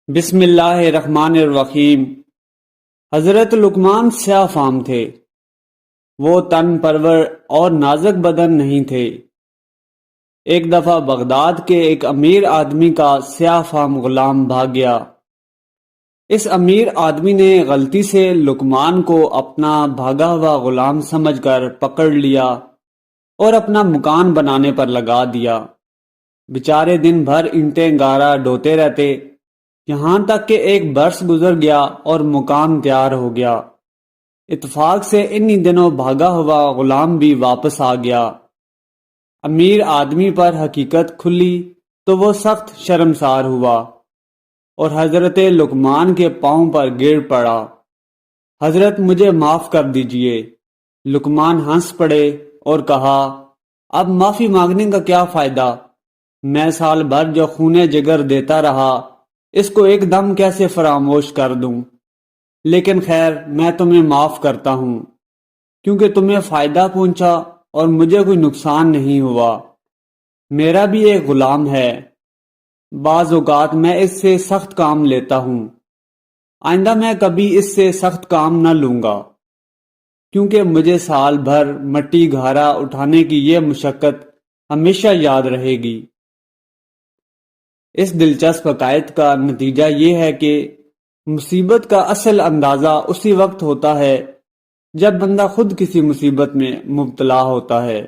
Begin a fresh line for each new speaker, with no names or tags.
بسم اللہ الرحمن الرحیم۔ حضرت لقمان سیاہ فام تھے۔ وہ تن پرور اور نازک بدن نہیں تھے۔ ایک دفعہ بغداد کے ایک امیر آدمی کا سیاہ فام غلام بھاگ گیا۔ اس امیر آدمی نے غلطی سے لقمان کو اپنا بھاگا ہوا غلام سمجھ کر پکڑ لیا اور اپنا مکان بنانے پر لگا دیا۔ بیچارے دن بھر اینٹیں گارا ڈھوتے رہتے، یہاں تک کہ ایک برس گزر گیا اور مکان تیار ہو گیا۔ اتفاق سے انہی دنوں بھاگا ہوا غلام بھی واپس آ گیا۔ امیر آدمی پر حقیقت کھلی تو وہ سخت شرمسار ہوا اور حضرت لقمان کے پاؤں پر گر پڑا۔ حضرت مجھے معاف کر دیجئے۔ لقمان ہنس پڑے اور کہا، اب معافی مانگنے کا کیا فائدہ؟ میں سال بھر جو خون جگر دیتا رہا، اس کو ایک دم کیسے فراموش کر دوں؟ لیکن خیر، میں تمہیں معاف کرتا ہوں، کیونکہ تمہیں فائدہ پہنچا اور مجھے کوئی نقصان نہیں ہوا۔ میرا بھی ایک غلام ہے، بعض اوقات میں اس سے سخت کام لیتا ہوں، آئندہ میں کبھی اس سے سخت کام نہ لوں گا، کیونکہ مجھے سال بھر مٹی گھارا اٹھانے کی یہ مشقت ہمیشہ یاد رہے گی۔ اس دلچسپ حکایت کا نتیجہ یہ ہے کہ مصیبت کا اصل اندازہ اسی وقت ہوتا ہے جب بندہ خود کسی مصیبت میں مبتلا ہوتا ہے۔